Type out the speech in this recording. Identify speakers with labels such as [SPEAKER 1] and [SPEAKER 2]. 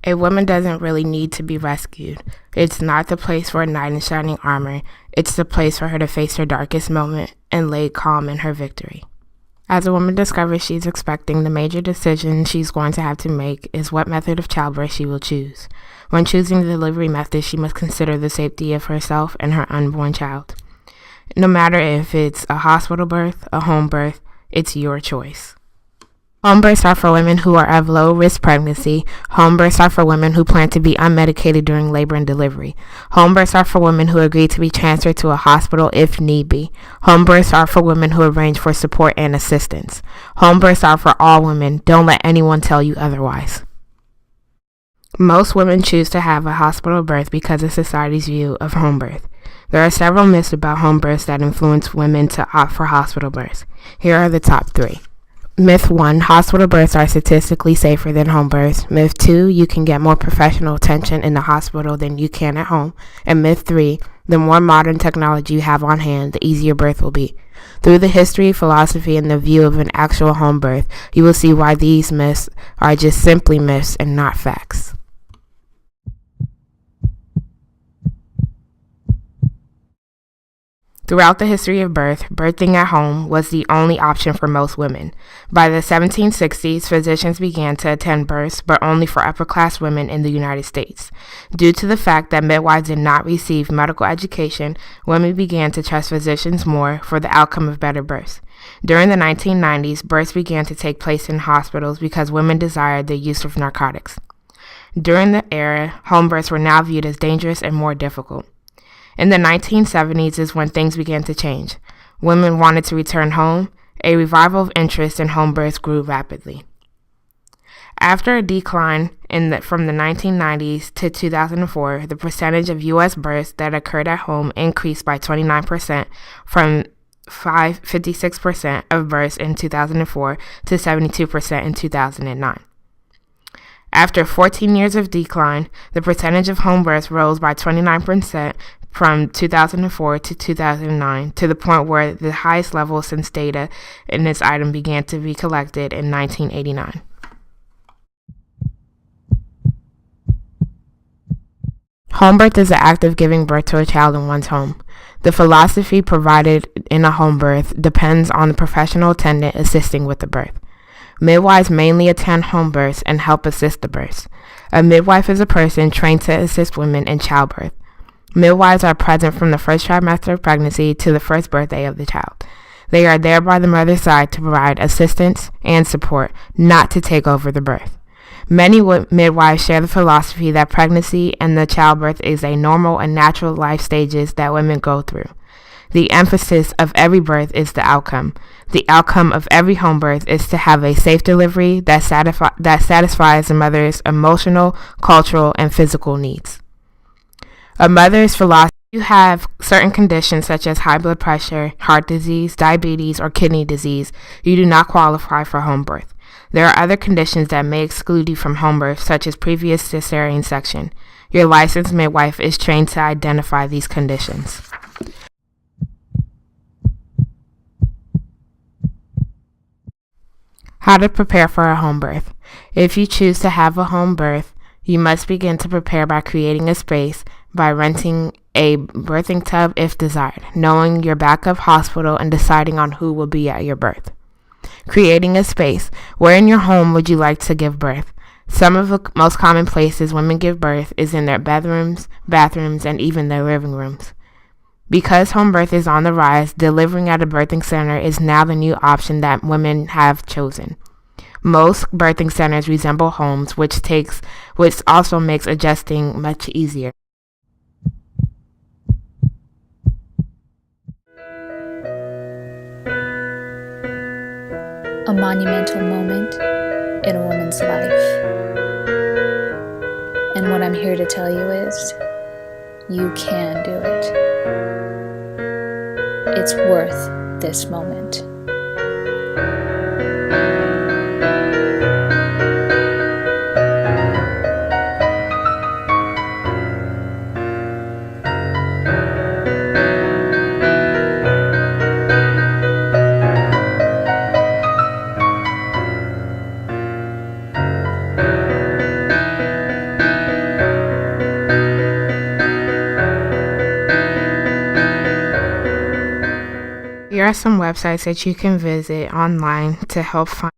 [SPEAKER 1] A woman doesn't really need to be rescued. It's not the place for a knight in shining armor. It's the place for her to face her darkest moment and lay calm in her victory. As a woman discovers she's expecting, the major decision she's going to have to make is what method of childbirth she will choose. When choosing the delivery method, she must consider the safety of herself and her unborn child. No matter if it's a hospital birth, a home birth, it's your choice. Home births are for women who are of low-risk pregnancy. Home births are for women who plan to be unmedicated during labor and delivery. Home births are for women who agree to be transferred to a hospital if need be. Home births are for women who arrange for support and assistance. Home births are for all women. Don't let anyone tell you otherwise. Most women choose to have a hospital birth because of society's view of home birth. There are several myths about home births that influence women to opt for hospital births. Here are the top 3. Myth 1, hospital births are statistically safer than home births. Myth 2, you can get more professional attention in the hospital than you can at home. And myth 3, the more modern technology you have on hand, the easier birth will be. Through the history, philosophy, and the view of an actual home birth, you will see why these myths are just simply myths and not facts. Throughout the history of birth, birthing at home was the only option for most women. By the 1760s, physicians began to attend births, but only for upper-class women in the United States. Due to the fact that midwives did not receive medical education, women began to trust physicians more for the outcome of better births. During the 1990s, births began to take place in hospitals because women desired the use of narcotics. During the era, home births were now viewed as dangerous and more difficult. In the 1970s is when things began to change. Women wanted to return home. A revival of interest in home births grew rapidly. After a decline from the 1990s to 2004, the percentage of U.S. births that occurred at home increased by 29% from 56% of births in 2004 to 72% in 2009. After 14 years of decline, the percentage of home births rose by 29% from 2004 to 2009 to the point where the highest level since data in this item began to be collected in 1989. Home birth is the act of giving birth to a child in one's home. The philosophy provided in a home birth depends on the professional attendant assisting with the birth. Midwives mainly attend home births and help assist the births. A midwife is a person trained to assist women in childbirth. Midwives are present from the first trimester of pregnancy to the first birthday of the child. They are there by the mother's side to provide assistance and support, not to take over the birth. Many midwives share the philosophy that pregnancy and the childbirth is a normal and natural life stages that women go through. The emphasis of every birth is the outcome. The outcome of every home birth is to have a safe delivery that satisfies the mother's emotional, cultural, and physical needs. A mother's philosophy: you have certain conditions such as high blood pressure, heart disease, diabetes, or kidney disease, you do not qualify for home birth. There are other conditions that may exclude you from home birth, such as previous cesarean section. Your licensed midwife is trained to identify these conditions. How to prepare for a home birth. If you choose to have a home birth, you must begin to prepare by creating a space, by renting a birthing tub if desired, knowing your backup hospital, and deciding on who will be at your birth. Creating a space. Where in your home would you like to give birth? Some of the most common places women give birth is in their bedrooms, bathrooms, and even their living rooms. Because home birth is on the rise, delivering at a birthing center is now the new option that women have chosen. Most birthing centers resemble homes, which also makes adjusting much easier.
[SPEAKER 2] A monumental moment in a woman's life. And what I'm here to tell you is, you can do it. It's worth this moment.
[SPEAKER 1] Here are some websites that you can visit online to help find